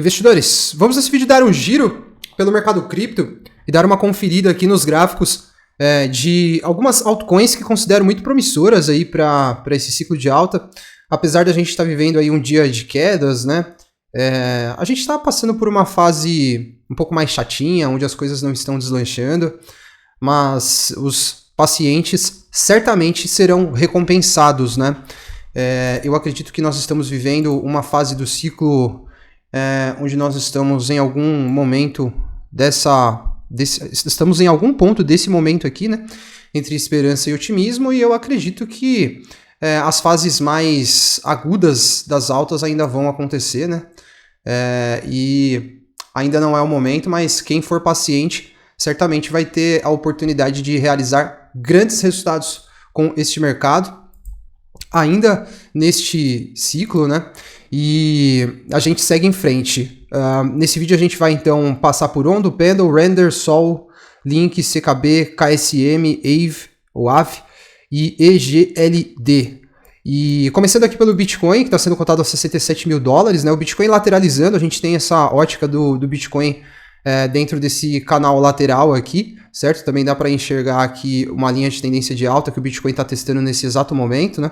Investidores, vamos nesse vídeo dar um giro pelo mercado cripto e dar uma conferida aqui nos gráficos de algumas altcoins que considero muito promissoras aí para esse ciclo de alta. Apesar de a gente estar vivendo aí um dia de quedas, né? A gente está passando por uma fase um pouco mais chatinha, onde as coisas não estão deslanchando, mas os pacientes certamente serão recompensados, né? Eu acredito que nós estamos vivendo uma fase do ciclo onde nós estamos em algum momento estamos em algum ponto desse momento aqui, né? Entre esperança e otimismo, e eu acredito que as fases mais agudas das altas ainda vão acontecer, né? E ainda não é o momento, mas quem for paciente certamente vai ter a oportunidade de realizar grandes resultados com este mercado, ainda neste ciclo, né? E a gente segue em frente. Nesse vídeo a gente vai então passar por Ondo, Pendle, Render, Sol, Link, CKB, KSM, AVE e EGLD. E começando aqui pelo Bitcoin, que está sendo cotado a $67 mil, né? O Bitcoin lateralizando, a gente tem essa ótica do Bitcoin dentro desse canal lateral aqui, certo? Também dá para enxergar aqui uma linha de tendência de alta que o Bitcoin está testando nesse exato momento, né?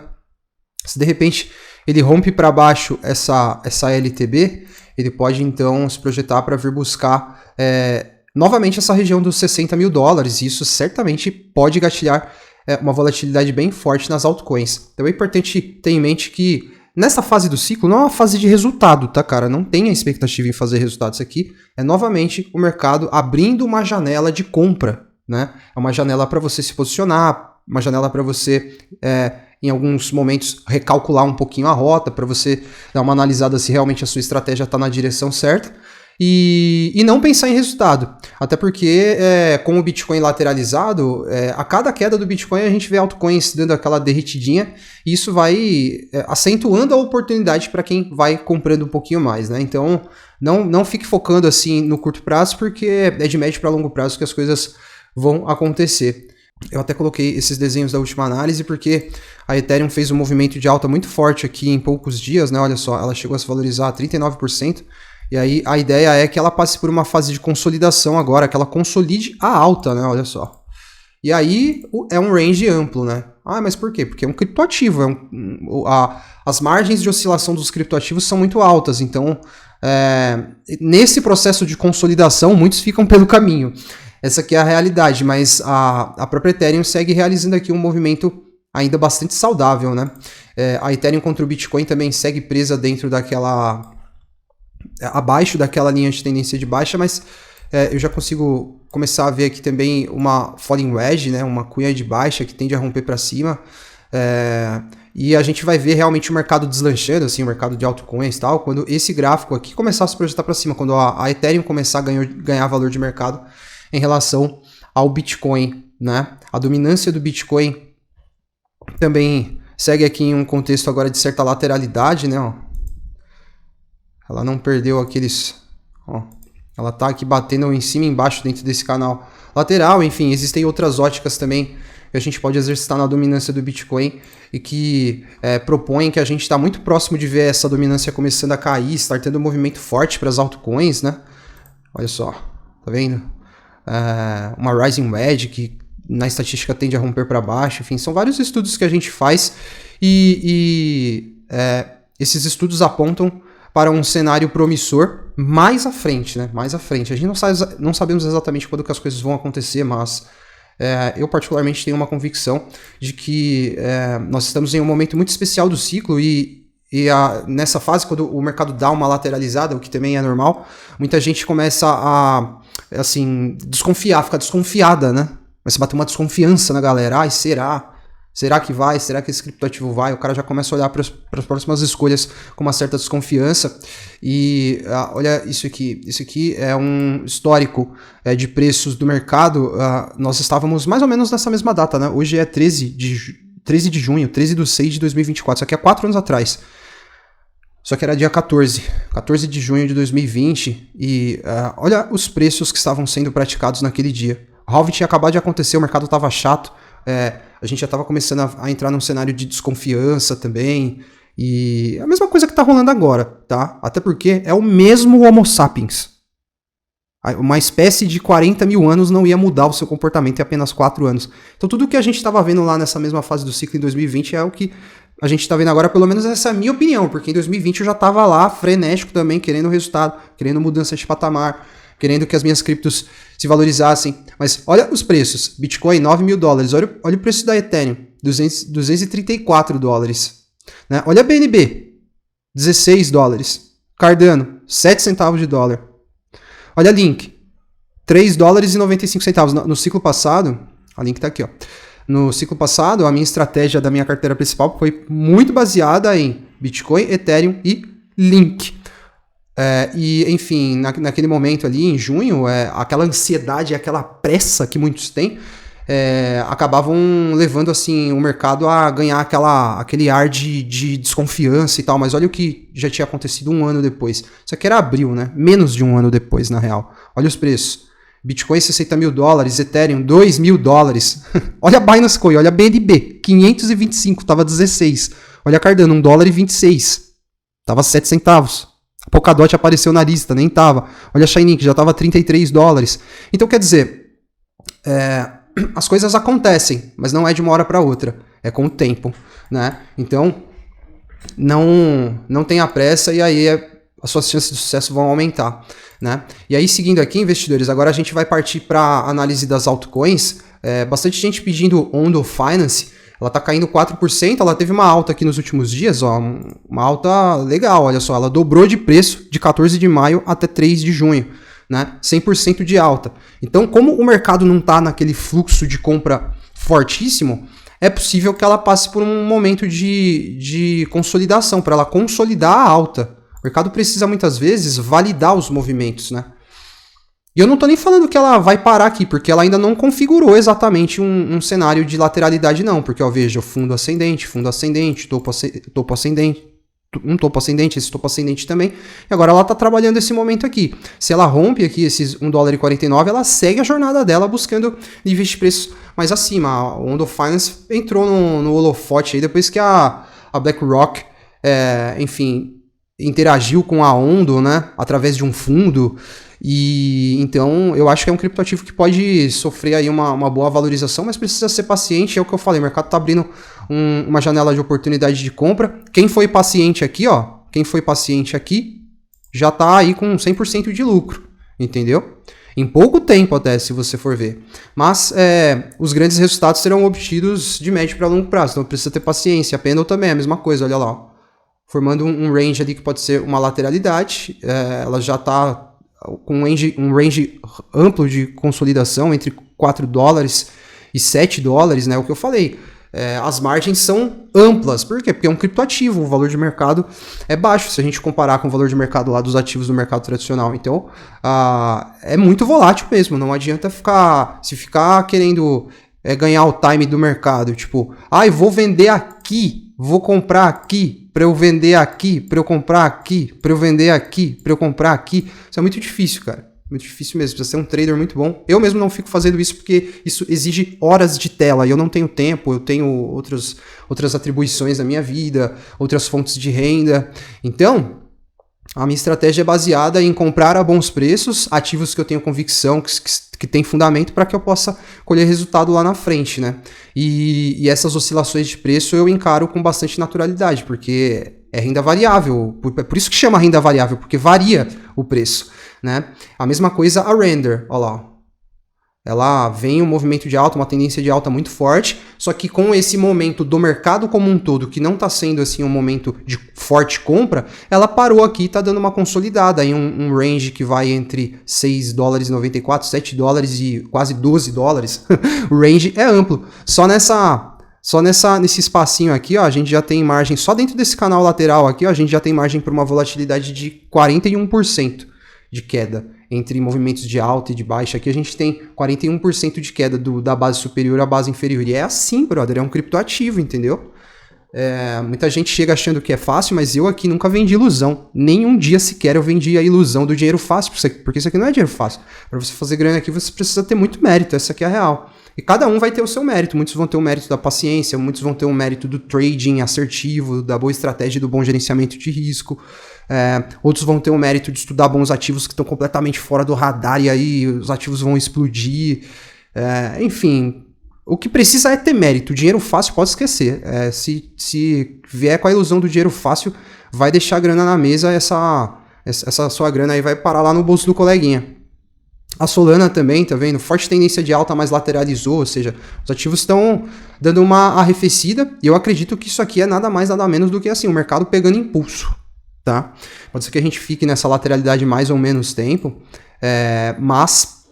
Se de repente ele rompe para baixo essa LTB, ele pode então se projetar para vir buscar novamente essa região dos $60 mil, e isso certamente pode gatilhar uma volatilidade bem forte nas altcoins. Então é importante ter em mente que nessa fase do ciclo não é uma fase de resultado, tá, cara? Não tenha expectativa em fazer resultados aqui. É novamente o mercado abrindo uma janela de compra, né? É uma janela para você se posicionar, uma janela para você em alguns momentos recalcular um pouquinho a rota, para você dar uma analisada se realmente a sua estratégia está na direção certa e não pensar em resultado. Até porque com o Bitcoin lateralizado, a cada queda do Bitcoin a gente vê altcoins dando aquela derretidinha, e isso vai acentuando a oportunidade para quem vai comprando um pouquinho mais, né? Então não fique focando assim no curto prazo, porque é de médio para longo prazo que as coisas vão acontecer. Eu até coloquei esses desenhos da última análise porque a Ethereum fez um movimento de alta muito forte aqui em poucos dias, né? Olha só, ela chegou a se valorizar a 39%, e aí a ideia é que ela passe por uma fase de consolidação agora, que ela consolide a alta, né? Olha só. E aí é um range amplo, né? Ah, mas por quê? Porque é um criptoativo, as margens de oscilação dos criptoativos são muito altas, então nesse processo de consolidação muitos ficam pelo caminho. Essa aqui é a realidade, mas a própria Ethereum segue realizando aqui um movimento ainda bastante saudável, né? A Ethereum contra o Bitcoin também segue presa dentro abaixo daquela linha de tendência de baixa, mas eu já consigo começar a ver aqui também uma falling wedge, né? Uma cunha de baixa que tende a romper para cima. E a gente vai ver realmente o mercado deslanchando, assim, o mercado de altcoins e tal, quando esse gráfico aqui começar a se projetar para cima, quando a Ethereum começar a ganhar valor de mercado em relação ao Bitcoin, né? A dominância do Bitcoin também segue aqui em um contexto agora de certa lateralidade, né? Ó. Ela não perdeu aqueles... Ó, ela tá aqui batendo em cima e embaixo dentro desse canal lateral. Enfim, existem outras óticas também que a gente pode exercitar na dominância do Bitcoin e que propõem que a gente está muito próximo de ver essa dominância começando a cair, estar tendo um movimento forte para as altcoins, né? Olha só, tá vendo? Uma rising wedge que na estatística tende a romper para baixo, enfim, são vários estudos que a gente faz e esses estudos apontam para um cenário promissor mais à frente, né? Mais à frente. A gente não sabemos exatamente quando que as coisas vão acontecer, mas eu particularmente tenho uma convicção de que nós estamos em um momento muito especial do ciclo nessa fase, quando o mercado dá uma lateralizada, o que também é normal, muita gente começa a desconfiar, ficar desconfiada, né? Começa a bater uma desconfiança na galera. Ai, será? Será que vai? Será que esse criptoativo vai? O cara já começa a olhar para as próximas escolhas com uma certa desconfiança. E olha isso aqui. Isso aqui é um histórico de preços do mercado. Nós estávamos mais ou menos nessa mesma data, né? Hoje é 13 de junho, 13/6 de 2024. Isso aqui é 4 anos atrás. Só que era dia 14 de junho de 2020, e olha os preços que estavam sendo praticados naquele dia. O halving tinha acabado de acontecer, o mercado estava chato, a gente já estava começando a entrar num cenário de desconfiança também, E é a mesma coisa que tá rolando agora, tá? Até porque é o mesmo Homo sapiens. Uma espécie de 40 mil anos não ia mudar o seu comportamento em apenas 4 anos. Então tudo que a gente estava vendo lá nessa mesma fase do ciclo em 2020 é o que a gente está vendo agora, pelo menos essa é a minha opinião, porque em 2020 eu já estava lá frenético também, querendo resultado, querendo mudança de patamar, querendo que as minhas criptos se valorizassem. Mas olha os preços. Bitcoin, 9 mil dólares. Olha o preço da Ethereum, 234 dólares. Né? Olha a BNB, 16 dólares. Cardano, 7 centavos de dólar. Olha a Link, 3 dólares e 95 centavos. No ciclo passado, a Link está aqui, ó. No ciclo passado, a minha estratégia da minha carteira principal foi muito baseada em Bitcoin, Ethereum e Link. E, enfim, naquele momento ali, em junho, aquela ansiedade, aquela pressa que muitos têm, acabavam levando assim, o mercado a ganhar aquele ar de desconfiança e tal. Mas olha o que já tinha acontecido um ano depois. Isso aqui era abril, né? Menos de um ano depois, na real. Olha os preços. Bitcoin, 60 mil dólares. Ethereum, 2 mil dólares. Olha a Binance Coin, olha a BNB, 525, tava 16. Olha a Cardano, 1 dólar e 26. Tava 7 centavos. A Polkadot apareceu na lista, nem tava. Olha a Chainlink, já tava 33 dólares. Então, quer dizer, as coisas acontecem, mas não é de uma hora para outra. É com o tempo, né? Então, não tenha pressa e aí as suas chances de sucesso vão aumentar, né? E aí, seguindo aqui, investidores, agora a gente vai partir para a análise das altcoins. Bastante gente pedindo Ondo Finance, ela tá caindo 4%, ela teve uma alta aqui nos últimos dias, ó, uma alta legal, olha só, ela dobrou de preço de 14 de maio até 3 de junho, né? 100% de alta. Então, como o mercado não tá naquele fluxo de compra fortíssimo, é possível que ela passe por um momento de consolidação, para ela consolidar a alta. O mercado precisa muitas vezes validar os movimentos, né? E eu não tô nem falando que ela vai parar aqui, porque ela ainda não configurou exatamente um cenário de lateralidade não, porque ó, veja, fundo ascendente, topo ascendente, um topo ascendente, esse topo ascendente também, e agora ela tá trabalhando esse momento aqui. Se ela rompe aqui esses 1 dólar e 49, ela segue a jornada dela buscando níveis de preços mais acima. A Ondo Finance entrou no holofote aí depois que a BlackRock, enfim, interagiu com a Ondo, né, através de um fundo. E então eu acho que é um criptoativo que pode sofrer aí uma boa valorização, mas precisa ser paciente, é o que eu falei, o mercado está abrindo uma janela de oportunidade de compra. Quem foi paciente aqui, ó, já está aí com 100% de lucro, entendeu? Em pouco tempo até, se você for ver. Mas os grandes resultados serão obtidos de médio para longo prazo, então precisa ter paciência. A Pendle também é a mesma coisa, olha lá, ó, formando um range ali que pode ser uma lateralidade, ela já está com um range amplo de consolidação entre 4 dólares e 7 dólares, né? O que eu falei, as margens são amplas. Por quê? Porque é um criptoativo, o valor de mercado é baixo se a gente comparar com o valor de mercado lá dos ativos do mercado tradicional. Então, é muito volátil mesmo, não adianta ficar querendo ganhar o time do mercado, tipo, eu vou vender aqui, vou comprar aqui, para eu vender aqui, para eu comprar aqui, para eu vender aqui, para eu comprar aqui. Isso é muito difícil, cara. Muito difícil mesmo. Precisa ser um trader muito bom. Eu mesmo não fico fazendo isso porque isso exige horas de tela e eu não tenho tempo, eu tenho outras atribuições na minha vida, outras fontes de renda. Então, a minha estratégia é baseada em comprar a bons preços, ativos que eu tenho convicção, que tem fundamento para que eu possa colher resultado lá na frente, né? E essas oscilações de preço eu encaro com bastante naturalidade, porque é renda variável. Por isso que chama renda variável, porque varia o preço, né? A mesma coisa a Render, olha lá. Ela vem um movimento de alta, uma tendência de alta muito forte, só que com esse momento do mercado como um todo, que não está sendo assim um momento de forte compra, ela parou aqui e está dando uma consolidada em um range que vai entre 6 dólares e 94, 7 dólares e quase 12 dólares. O range é amplo. Só nesse espacinho aqui, ó, a gente já tem margem, só dentro desse canal lateral aqui, ó, a gente já tem margem para uma volatilidade de 41% de queda. Entre movimentos de alta e de baixa, aqui a gente tem 41% de queda da base superior à base inferior. E é assim, brother, é um criptoativo, entendeu? Muita gente chega achando que é fácil, mas eu aqui nunca vendi ilusão. Nenhum dia sequer eu vendi a ilusão do dinheiro fácil, porque isso aqui não é dinheiro fácil. Para você fazer grana aqui, você precisa ter muito mérito, essa aqui é a real. E cada um vai ter o seu mérito. Muitos vão ter o mérito da paciência, muitos vão ter o mérito do trading assertivo, da boa estratégia e do bom gerenciamento de risco. Outros vão ter o mérito de estudar bons ativos que estão completamente fora do radar e aí os ativos vão explodir. Enfim, o que precisa é ter mérito. O dinheiro fácil pode esquecer. Se vier com a ilusão do dinheiro fácil, vai deixar a grana na mesa, essa sua grana aí vai parar lá no bolso do coleguinha. A Solana também, tá vendo? Forte tendência de alta, mas lateralizou, ou seja, os ativos estão dando uma arrefecida, e eu acredito que isso aqui é nada mais, nada menos do que assim, o mercado pegando impulso, tá? Pode ser que a gente fique nessa lateralidade mais ou menos tempo, mas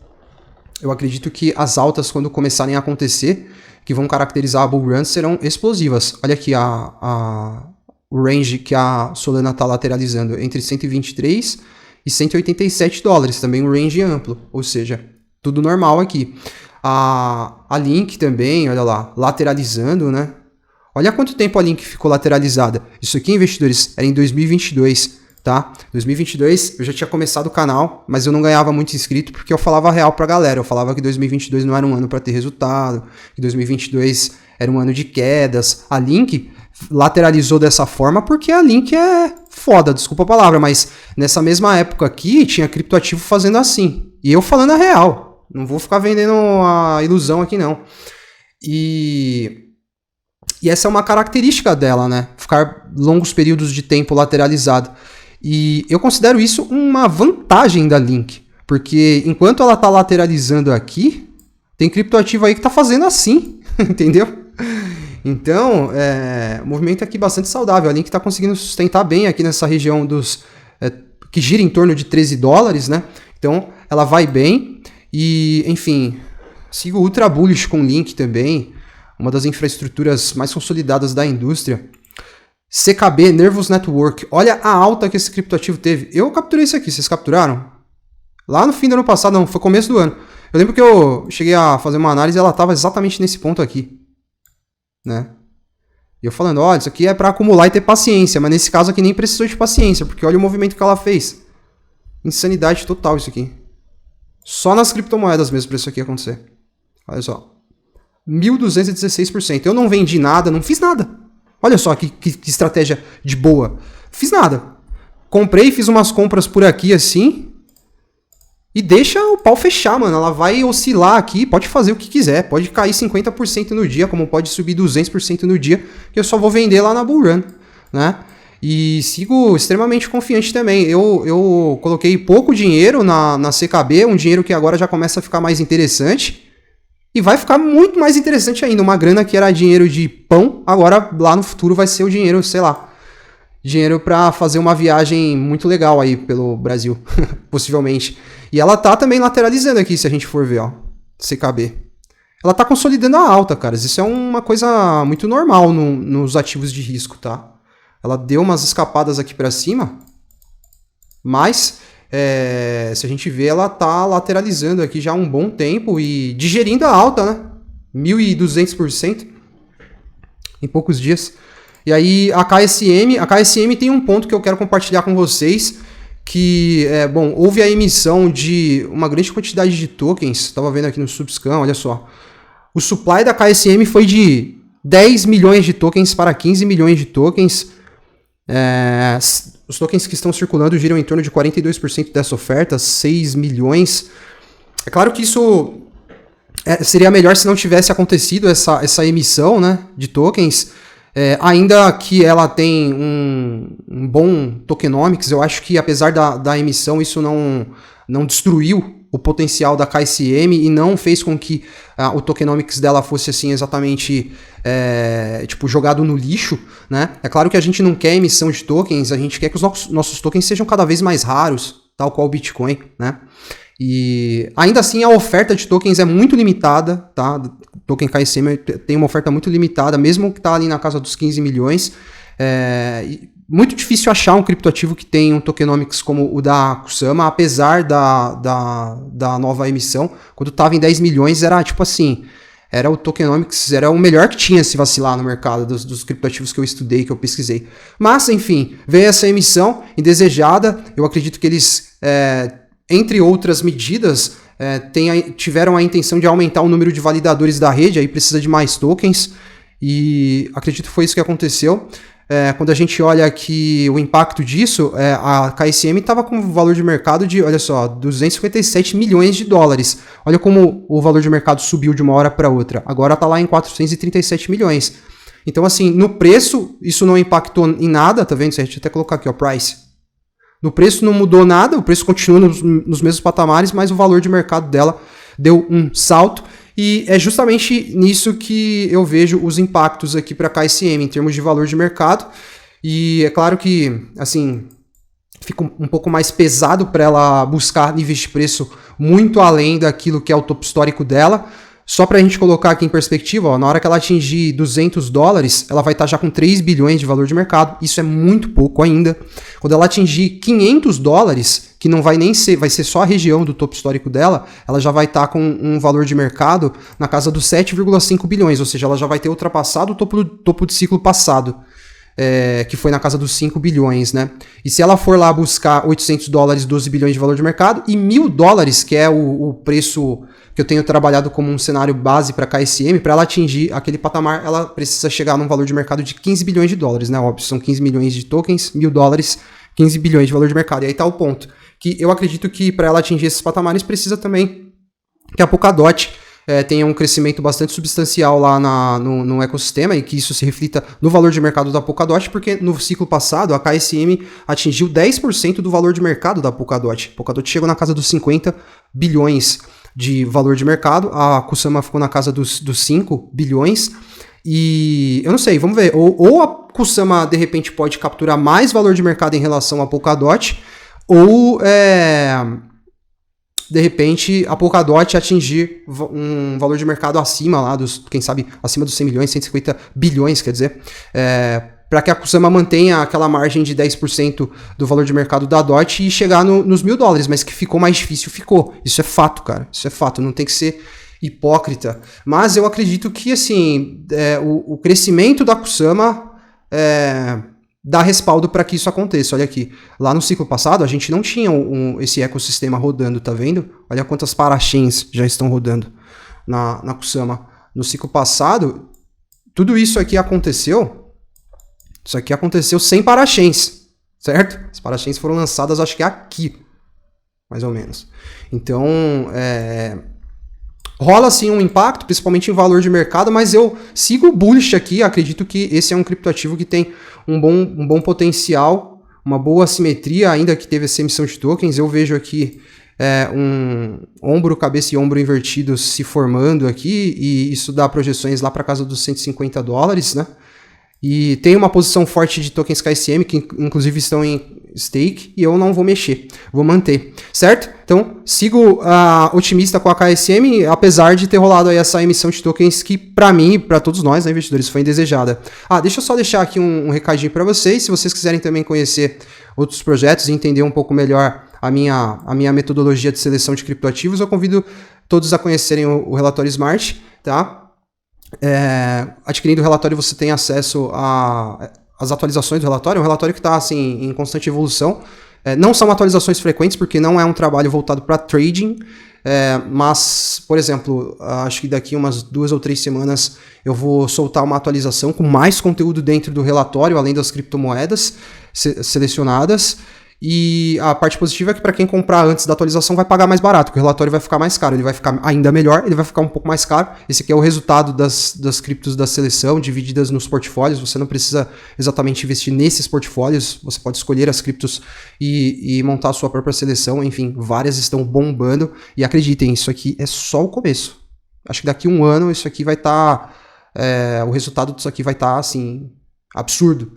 eu acredito que as altas, quando começarem a acontecer, que vão caracterizar a bull run, serão explosivas. Olha aqui o range que a Solana está lateralizando, entre 123 e 187 dólares, também um range amplo, ou seja, tudo normal aqui. A Link também, olha lá, lateralizando, né? Olha quanto tempo a Link ficou lateralizada. Isso aqui, investidores, era em 2022, tá? 2022 eu já tinha começado o canal, mas eu não ganhava muito inscrito porque eu falava real pra galera. Eu falava que 2022 não era um ano para ter resultado, que 2022 era um ano de quedas. A Link lateralizou dessa forma porque a Link é foda, desculpa a palavra, mas nessa mesma época aqui tinha criptoativo fazendo assim. E eu falando a real. Não vou ficar vendendo a ilusão aqui não. E essa é uma característica dela, né? Ficar longos períodos de tempo lateralizado. E eu considero isso uma vantagem da Link. Porque enquanto ela tá lateralizando aqui, tem criptoativo aí que tá fazendo assim. Entendeu? Então, o movimento aqui é bastante saudável. A Link está conseguindo sustentar bem aqui nessa região que gira em torno de 13 dólares, né? Então, ela vai bem. E, enfim, sigo ultra bullish com Link também. Uma das infraestruturas mais consolidadas da indústria. CKB, Nervous Network. Olha a alta que esse criptoativo teve. Eu capturei isso aqui, vocês capturaram? Lá no fim do ano passado, não, foi começo do ano. Eu lembro que eu cheguei a fazer uma análise e ela estava exatamente nesse ponto aqui. Né? E eu falando, olha, isso aqui é para acumular e ter paciência, mas nesse caso aqui nem precisou de paciência, porque olha o movimento que ela fez. Insanidade total isso aqui. Só nas criptomoedas mesmo para isso aqui acontecer. Olha só. 1.216%. Eu não vendi nada, não fiz nada. Olha só que estratégia de boa. Fiz nada. Comprei, fiz umas compras por aqui assim. E deixa o pau fechar, mano. Ela vai oscilar aqui, pode fazer o que quiser. Pode cair 50% no dia, como pode subir 200% no dia, que eu só vou vender lá na bull run, né? E sigo extremamente confiante também. Eu coloquei pouco dinheiro na CKB, um dinheiro que agora já começa a ficar mais interessante. E vai ficar muito mais interessante ainda. Uma grana que era dinheiro de pão, agora lá no futuro vai ser o dinheiro, sei lá, dinheiro para fazer uma viagem muito legal aí pelo Brasil, possivelmente. E ela tá também lateralizando aqui, se a gente for ver, ó, CKB. Ela tá consolidando a alta, caras. Isso é uma coisa muito normal nos ativos de risco, tá? Ela deu umas escapadas aqui para cima, mas se a gente ver, ela tá lateralizando aqui já há um bom tempo e digerindo a alta, né? 1.200% em poucos dias. E aí a KSM tem um ponto que eu quero compartilhar com vocês, que, houve a emissão de uma grande quantidade de tokens, estava vendo aqui no Subscan, olha só. O supply da KSM foi de 10 milhões de tokens para 15 milhões de tokens. Os tokens que estão circulando giram em torno de 42% dessa oferta, 6 milhões. É claro que isso seria melhor se não tivesse acontecido essa emissão, né, de tokens. Ainda que ela tem um bom tokenomics, eu acho que apesar da emissão, isso não destruiu o potencial da KSM e não fez com que o tokenomics dela fosse assim exatamente jogado no lixo, né? É claro que a gente não quer emissão de tokens, a gente quer que os nossos tokens sejam cada vez mais raros, tal qual o Bitcoin, né? E ainda assim a oferta de tokens é muito limitada, tá? O token KSM tem uma oferta muito limitada, mesmo que tá ali na casa dos 15 milhões. Muito difícil achar um criptoativo que tem um tokenomics como o da Kusama, apesar da nova emissão. Quando estava em 10 milhões era tipo assim, era o tokenomics, era o melhor que tinha se vacilar no mercado dos criptoativos que eu estudei, que eu pesquisei. Mas enfim, veio essa emissão indesejada, eu acredito que eles entre outras medidas, tiveram a intenção de aumentar o número de validadores da rede, aí precisa de mais tokens, e acredito que foi isso que aconteceu. Quando a gente olha aqui o impacto disso, a KSM estava com um valor de mercado de, olha só, 257 milhões de dólares. Olha como o valor de mercado subiu de uma hora para outra. Agora está lá em 437 milhões. Então, assim, no preço, isso não impactou em nada, tá vendo? Se a gente até colocar aqui, ó, price. No preço não mudou nada, o preço continua nos mesmos patamares, mas o valor de mercado dela deu um salto. E é justamente nisso que eu vejo os impactos aqui para a KSM, em termos de valor de mercado. E é claro que, assim, fica um pouco mais pesado para ela buscar níveis de preço muito além daquilo que é o topo histórico dela. Só para a gente colocar aqui em perspectiva, ó, na hora que ela atingir 200 dólares, ela vai estar já com 3 bilhões de valor de mercado. Isso é muito pouco ainda. Quando ela atingir 500 dólares, que não vai nem ser, vai ser só a região do topo histórico dela, ela já vai estar com um valor de mercado na casa dos 7,5 bilhões, ou seja, ela já vai ter ultrapassado o topo de ciclo passado, que foi na casa dos 5 bilhões, né? E se ela for lá buscar 800 dólares, 12 bilhões de valor de mercado, e 1.000 dólares, que é o preço que eu tenho trabalhado como um cenário base para a KSM, para ela atingir aquele patamar, ela precisa chegar num valor de mercado de 15 bilhões de dólares, né? Óbvio, são 15 milhões de tokens, 1.000 dólares, 15 bilhões de valor de mercado. E aí tá o ponto, que eu acredito que para ela atingir esses patamares, precisa também que a Polkadot tenha um crescimento bastante substancial lá no ecossistema e que isso se reflita no valor de mercado da Polkadot, porque no ciclo passado a KSM atingiu 10% do valor de mercado da Polkadot. A Polkadot chegou na casa dos 50 bilhões de valor de mercado, a Kusama ficou na casa dos 5 bilhões, e eu não sei, vamos ver, ou a Kusama de repente pode capturar mais valor de mercado em relação à Polkadot, ou de repente a Polkadot atingir um valor de mercado acima lá quem sabe, acima dos 100 milhões, 150 bilhões, quer dizer, para que a Kusama mantenha aquela margem de 10% do valor de mercado da DOT e chegar nos 1.000 dólares, mas que ficou mais difícil, ficou. Isso é fato, cara, isso é fato, não tem que ser hipócrita. Mas eu acredito que, assim, o crescimento da Kusama dá respaldo para que isso aconteça. Olha aqui, lá no ciclo passado a gente não tinha esse ecossistema rodando, tá vendo? Olha quantas parachains já estão rodando na Kusama. No ciclo passado, tudo isso aqui aconteceu, sem parachains, certo? As parachains foram lançadas, acho que aqui, mais ou menos. Então, rola sim um impacto, principalmente em valor de mercado, mas eu sigo bullish aqui, acredito que esse é um criptoativo que tem um bom potencial, uma boa assimetria, ainda que teve essa emissão de tokens. Eu vejo aqui um ombro, cabeça e ombro invertidos se formando aqui, e isso dá projeções lá para casa dos 150 dólares, né? E tem uma posição forte de tokens KSM, que inclusive estão em stake, e eu não vou mexer, vou manter, certo? Então, sigo otimista com a KSM, apesar de ter rolado aí essa emissão de tokens que, para mim e para todos nós, né, investidores, foi indesejada. Deixa eu só deixar aqui um recadinho para vocês, se vocês quiserem também conhecer outros projetos e entender um pouco melhor a minha metodologia de seleção de criptoativos, eu convido todos a conhecerem o relatório Smart, tá? Adquirindo o relatório você tem acesso às atualizações do relatório. É um relatório que está assim, em constante evolução. Não são atualizações frequentes, porque não é um trabalho voltado para trading, mas, por exemplo, acho que daqui umas 2 ou 3 semanas eu vou soltar uma atualização com mais conteúdo dentro do relatório, além das criptomoedas selecionadas. E a parte positiva é que para quem comprar antes da atualização vai pagar mais barato, porque o relatório vai ficar mais caro, ele vai ficar ainda melhor, ele vai ficar um pouco mais caro. Esse aqui é o resultado das criptos da seleção, divididas nos portfólios. Você não precisa exatamente investir nesses portfólios, você pode escolher as criptos e montar a sua própria seleção. Enfim, várias estão bombando, e acreditem, isso aqui é só o começo. Acho que daqui a 1 ano isso aqui vai estar, o resultado disso aqui vai estar assim, absurdo.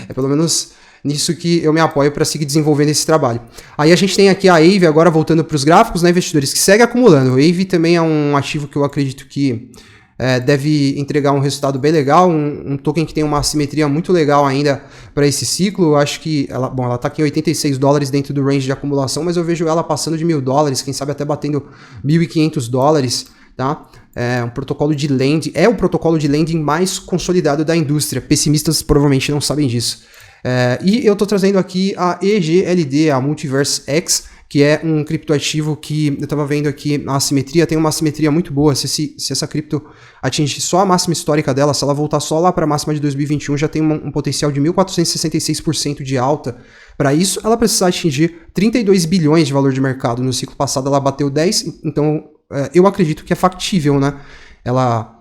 É pelo menos nisso que eu me apoio para seguir desenvolvendo esse trabalho. Aí a gente tem aqui a Aave, agora voltando para os gráficos, né, investidores, que segue acumulando. A Aave também é um ativo que eu acredito que deve entregar um resultado bem legal, um token que tem uma assimetria muito legal ainda para esse ciclo. Eu acho que ela está aqui em 86 dólares dentro do range de acumulação, mas eu vejo ela passando de 1.000 dólares, quem sabe até batendo 1.500 dólares, tá? Um protocolo de lending, é o protocolo de lending mais consolidado da indústria. Pessimistas provavelmente não sabem disso. E eu estou trazendo aqui a EGLD, a Multiverse X, que é um criptoativo que eu estava vendo aqui, a assimetria tem uma assimetria muito boa. Se essa cripto atingir só a máxima histórica dela, se ela voltar só lá para a máxima de 2021, já tem um potencial de 1.466% de alta. Para isso, ela precisa atingir 32 bilhões de valor de mercado. No ciclo passado, ela bateu 10, então eu acredito que é factível, né? Ela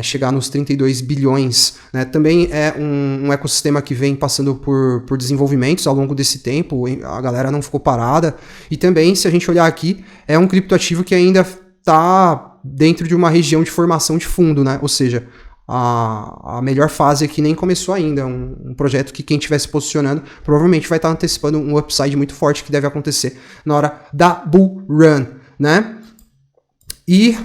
chegar nos 32 bilhões, né? Também é um ecossistema que vem passando por desenvolvimentos ao longo desse tempo, a galera não ficou parada, e também, se a gente olhar aqui, é um criptoativo que ainda está dentro de uma região de formação de fundo, né? Ou seja, a melhor fase aqui nem começou ainda, um projeto que quem estiver se posicionando provavelmente vai estar antecipando um upside muito forte que deve acontecer na hora da bull run, né? E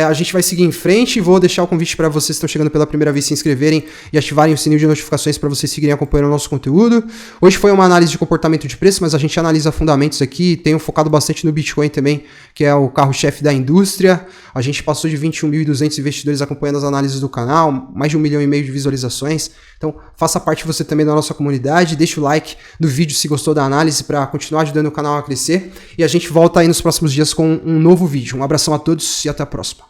a gente vai seguir em frente. Vou deixar o convite para vocês que estão chegando pela primeira vez se inscreverem e ativarem o sininho de notificações para vocês seguirem acompanhando o nosso conteúdo. Hoje foi uma análise de comportamento de preço, mas a gente analisa fundamentos aqui. Tenho focado bastante no Bitcoin também, que é o carro-chefe da indústria. A gente passou de 21.200 investidores acompanhando as análises do canal, mais de 1,5 milhão de visualizações. Então faça parte você também da nossa comunidade, deixa o like no vídeo se gostou da análise para continuar ajudando o canal a crescer. E a gente volta aí nos próximos dias com um novo vídeo. Um abração a todos e até a próxima.